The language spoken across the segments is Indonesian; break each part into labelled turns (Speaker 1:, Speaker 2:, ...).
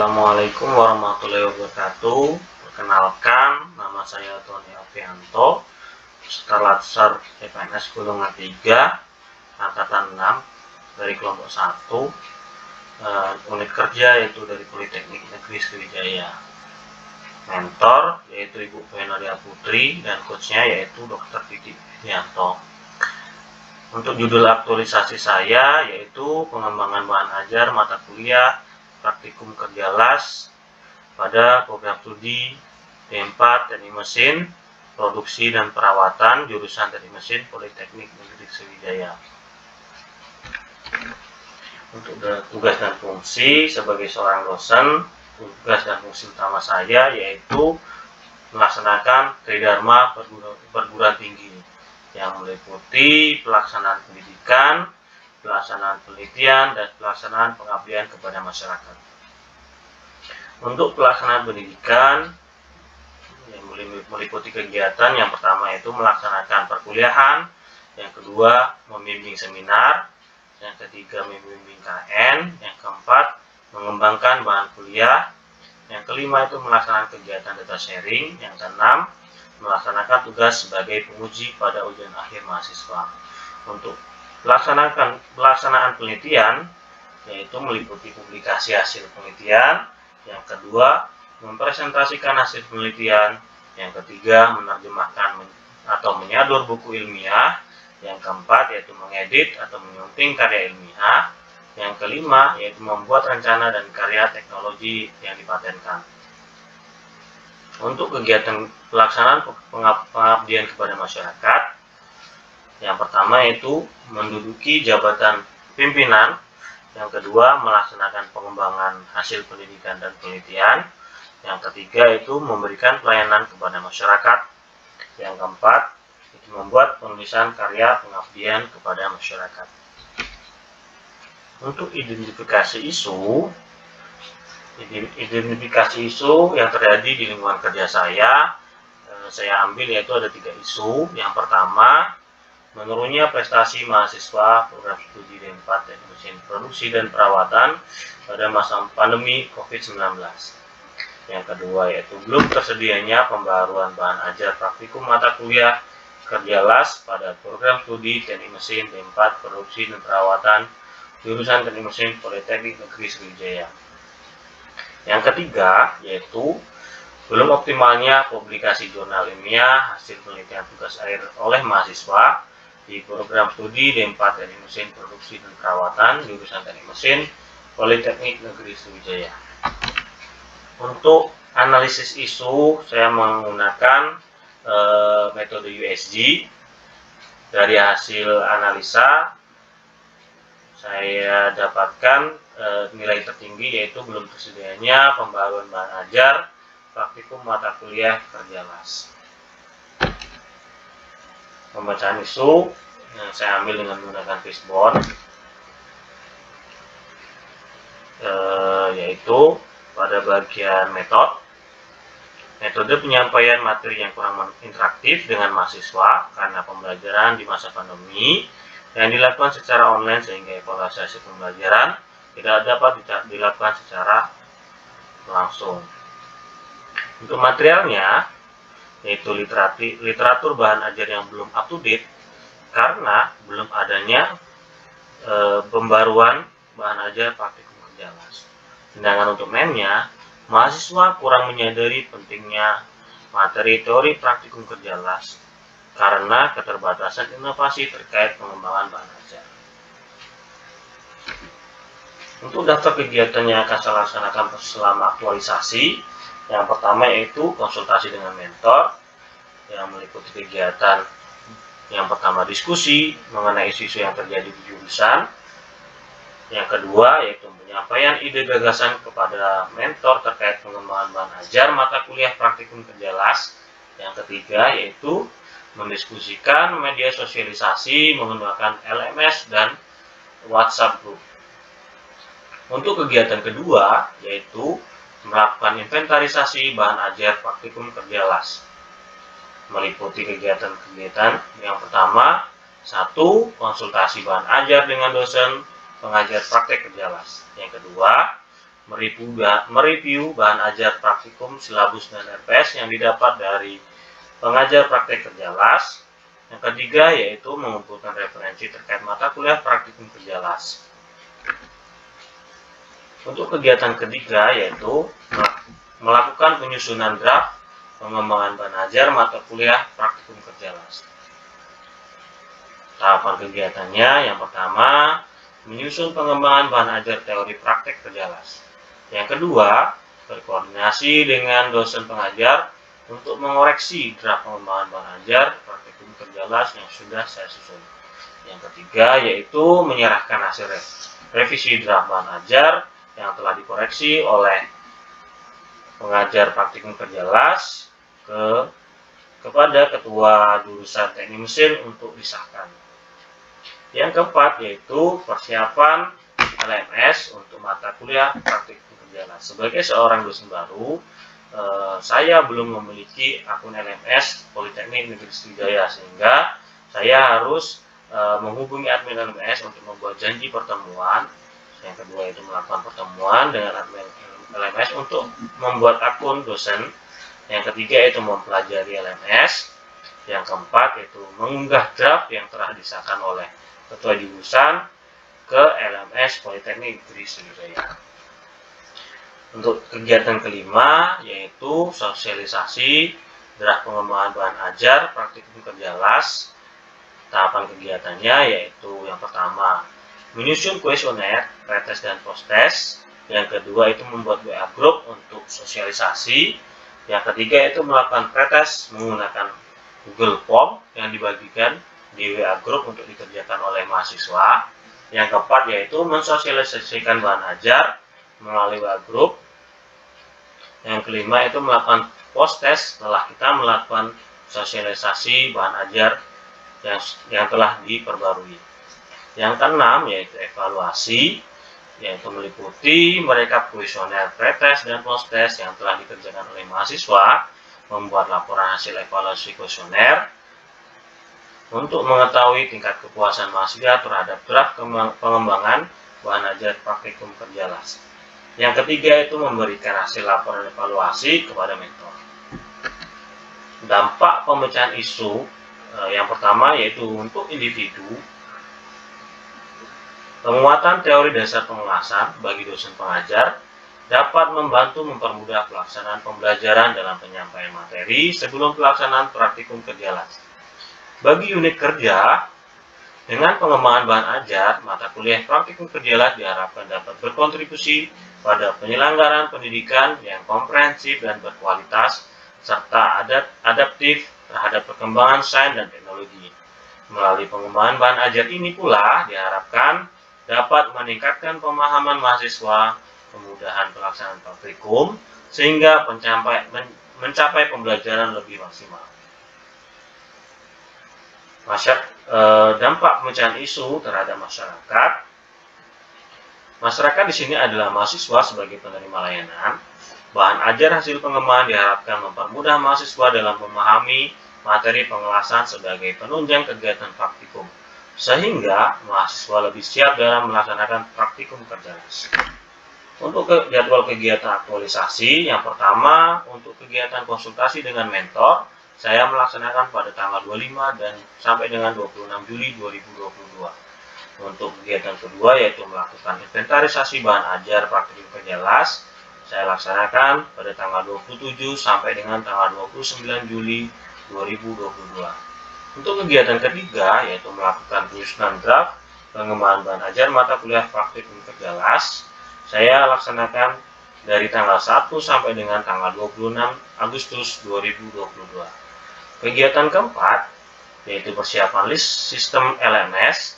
Speaker 1: Assalamualaikum warahmatullahi wabarakatuh. Perkenalkan, nama saya Tony Alfianto, peserta Latsar CPNS Golongan 3, Angkatan 6, dari kelompok 1, unit kerja yaitu dari Politeknik Negeri Sriwijaya. Mentor yaitu Ibu Venoria Putri dan coachnya yaitu Dr. Didi Yanto. Untuk judul aktualisasi saya yaitu pengembangan bahan ajar mata kuliah praktikum kerja las pada program studi D4 Teknik Mesin, Produksi dan Perawatan jurusan Teknik Mesin Politeknik Negeri Sriwijaya. Untuk tugas dan fungsi sebagai seorang dosen, tugas dan fungsi utama saya yaitu melaksanakan tridharma perguruan tinggi yang meliputi pelaksanaan pendidikan, pelaksanaan penelitian, dan pelaksanaan pengabdian kepada masyarakat. Untuk pelaksanaan pendidikan yang meliputi kegiatan yang pertama yaitu melaksanakan perkuliahan, yang kedua membimbing seminar, yang ketiga membimbing KN, yang keempat mengembangkan bahan kuliah, yang kelima itu melaksanakan kegiatan data sharing, yang keenam melaksanakan tugas sebagai penguji pada ujian akhir mahasiswa. Untuk pelaksanaan penelitian yaitu meliputi publikasi hasil penelitian, yang kedua mempresentasikan hasil penelitian, yang ketiga menerjemahkan atau menyadur buku ilmiah, yang keempat yaitu mengedit atau menyunting karya ilmiah, yang kelima yaitu membuat rencana dan karya teknologi yang dipatenkan. Untuk kegiatan pelaksanaan pengabdian kepada masyarakat, yang pertama yaitu menduduki jabatan pimpinan, yang kedua melaksanakan pengembangan hasil pendidikan dan penelitian, yang ketiga itu memberikan pelayanan kepada masyarakat, yang keempat itu membuat penulisan karya pengabdian kepada masyarakat. Untuk identifikasi isu yang terjadi di lingkungan kerja saya ambil yaitu ada 3 isu. Yang pertama, menurunnya prestasi mahasiswa program studi D4 Teknik Mesin Produksi dan Perawatan pada masa pandemi COVID-19. Yang kedua yaitu belum tersedianya pembaruan bahan ajar praktikum mata kuliah kerja las pada program studi Teknik Mesin D4 Produksi dan Perawatan jurusan Teknik Mesin Politeknik Negeri Sriwijaya. Yang ketiga yaitu belum optimalnya publikasi jurnal ilmiah hasil penelitian tugas akhir oleh mahasiswa di program studi D4 Teknik Mesin Produksi dan Perawatan jurusan Teknik Mesin Politeknik Negeri Sriwijaya. Untuk analisis isu saya menggunakan metode USG. Dari hasil analisa saya dapatkan nilai tertinggi yaitu belum tersedianya pembaruan bahan ajar praktikum mata kuliah kerja las. Pembacaan isu yang saya ambil dengan menggunakan Fishbone yaitu pada bagian metode penyampaian materi yang kurang interaktif dengan mahasiswa karena pembelajaran di masa pandemi yang dilakukan secara online sehingga evaluasi hasil pembelajaran tidak dapat dilakukan secara langsung. Untuk materialnya yaitu literatur bahan ajar yang belum up to date karena belum adanya pembaruan bahan ajar praktikum kerja las. Sedangkan untuk mainnya, mahasiswa kurang menyadari pentingnya materi teori praktikum kerja las karena keterbatasan inovasi terkait pengembangan bahan ajar. Untuk daftar kegiatan yang akan saya laksanakan selama aktualisasi, yang pertama yaitu konsultasi dengan mentor yang meliputi kegiatan yang pertama diskusi mengenai isu-isu yang terjadi di jurusan, yang kedua yaitu penyampaian ide gagasan kepada mentor terkait pengembangan bahan ajar mata kuliah praktikum kerja las, yang ketiga yaitu mendiskusikan media sosialisasi menggunakan LMS dan WhatsApp group. Untuk kegiatan kedua yaitu melakukan inventarisasi bahan ajar praktikum kerja las, meliputi kegiatan-kegiatan yang pertama 1. Konsultasi bahan ajar dengan dosen pengajar praktek kerja las, yang kedua mereview bahan ajar praktikum, silabus, dan RPS yang didapat dari pengajar praktek kerja las. Yang ketiga yaitu mengumpulkan referensi terkait mata kuliah praktikum kerja las. Untuk kegiatan ketiga yaitu melakukan penyusunan draft pengembangan bahan ajar mata kuliah praktikum kerja las. Tahapan kegiatannya yang pertama, menyusun pengembangan bahan ajar teori praktek kerja las. Yang kedua, berkoordinasi dengan dosen pengajar untuk mengoreksi draft pengembangan bahan ajar praktikum kerja las yang sudah saya susun. Yang ketiga yaitu menyerahkan hasil revisi draft bahan ajar yang telah dikoreksi oleh pengajar praktikum kerja las kepada ketua jurusan teknik mesin untuk disahkan. Yang keempat yaitu persiapan LMS untuk mata kuliah praktikum kerja las. Sebagai seorang dosen baru, saya belum memiliki akun LMS Politeknik Negeri Sriwijaya, sehingga saya harus menghubungi admin LMS untuk membuat janji pertemuan. Yang kedua itu melakukan pertemuan dengan admin LMS untuk membuat akun dosen. Yang ketiga itu mempelajari LMS. Yang keempat yaitu mengunggah draft yang telah disahkan oleh ketua jurusan ke LMS Politeknik Negeri Sriwijaya. Untuk kegiatan kelima yaitu sosialisasi draft pengembangan bahan ajar praktikum kerja las. Tahapan kegiatannya yaitu yang pertama menyusun kuesioner, pretest dan posttest. Yang kedua itu membuat WA group untuk sosialisasi. Yang ketiga itu melakukan pretest menggunakan Google Form yang dibagikan di WA group untuk dikerjakan oleh mahasiswa. Yang keempat yaitu mensosialisasikan bahan ajar melalui WA group. Yang kelima itu melakukan post test setelah kita melakukan sosialisasi bahan ajar yang telah diperbarui. Yang keenam yaitu evaluasi, yaitu meliputi merekap kuesioner, pretest, dan post test yang telah dikerjakan oleh mahasiswa, membuat laporan hasil evaluasi kuesioner untuk mengetahui tingkat kepuasan mahasiswa terhadap draft pengembangan bahan ajar praktikum kerja las. Yang ketiga itu memberikan hasil laporan evaluasi kepada mentor. Dampak pemecahan isu yang pertama yaitu untuk individu, penguatan teori dasar pengelasan bagi dosen pengajar dapat membantu mempermudah pelaksanaan pembelajaran dalam penyampaian materi sebelum pelaksanaan praktikum kerja las. Bagi unit kerja, dengan pengembangan bahan ajar, mata kuliah praktikum kerja las diharapkan dapat berkontribusi pada penyelenggaraan pendidikan yang komprehensif dan berkualitas, serta adaptif terhadap perkembangan sains dan teknologi. Melalui pengembangan bahan ajar ini pula diharapkan dapat meningkatkan pemahaman mahasiswa, kemudahan pelaksanaan praktikum, sehingga mencapai pembelajaran lebih maksimal. Dampak pemecahan isu terhadap masyarakat. Masyarakat di sini adalah mahasiswa sebagai penerima layanan. Bahan ajar hasil pengembangan diharapkan mempermudah mahasiswa dalam memahami materi pengelasan sebagai penunjang kegiatan praktikum, sehingga mahasiswa lebih siap dalam melaksanakan praktikum kerja las. Untuk jadwal kegiatan aktualisasi, yang pertama untuk kegiatan konsultasi dengan mentor, saya melaksanakan pada tanggal 25 dan sampai dengan 26 Juli 2022. Untuk kegiatan kedua yaitu melakukan inventarisasi bahan ajar praktikum kerja las, saya laksanakan pada tanggal 27 sampai dengan tanggal 29 Juli 2022. Untuk kegiatan ketiga yaitu melakukan penyusunan draft pengembangan bahan ajar mata kuliah praktikum kerja las, saya laksanakan dari tanggal 1 sampai dengan tanggal 26 Agustus 2022. Kegiatan keempat yaitu persiapan list sistem LMS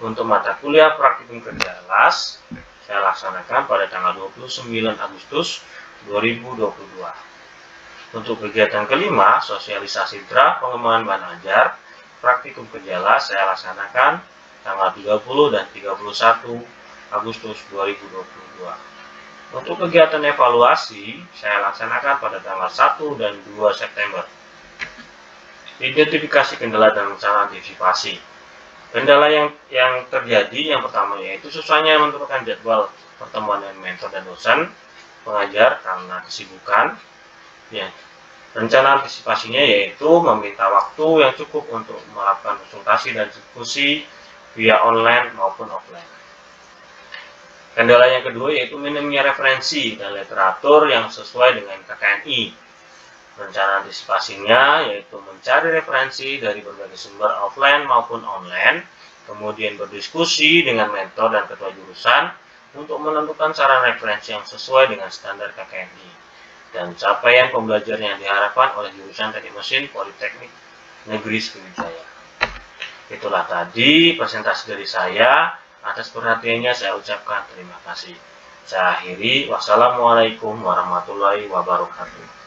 Speaker 1: untuk mata kuliah praktikum kerja las, saya laksanakan pada tanggal 29 Agustus 2022. Untuk kegiatan kelima, sosialisasi draft pengembangan bahan ajar praktikum kerja las, saya laksanakan tanggal 30 dan 31 Agustus 2022. Untuk kegiatan evaluasi, saya laksanakan pada tanggal 1 dan 2 September. Identifikasi kendala dan rencana antisipasi. Kendala yang terjadi yang pertama yaitu susahnya menentukan jadwal pertemuan dengan mentor dan dosen pengajar karena kesibukan. Ya, rencana antisipasinya yaitu meminta waktu yang cukup untuk melakukan konsultasi dan diskusi via online maupun offline. Kendala yang kedua yaitu minimnya referensi dan literatur yang sesuai dengan KKNI. Rencana antisipasinya yaitu mencari referensi dari berbagai sumber offline maupun online, kemudian berdiskusi dengan mentor dan ketua jurusan untuk menentukan saran referensi yang sesuai dengan standar KKNI dan capaian pembelajaran yang diharapkan oleh jurusan Teknik Mesin Politeknik Negeri Sriwijaya. Itulah tadi presentasi dari saya. Atas perhatiannya saya ucapkan terima kasih. Saya akhiri. Wassalamualaikum warahmatullahi wabarakatuh.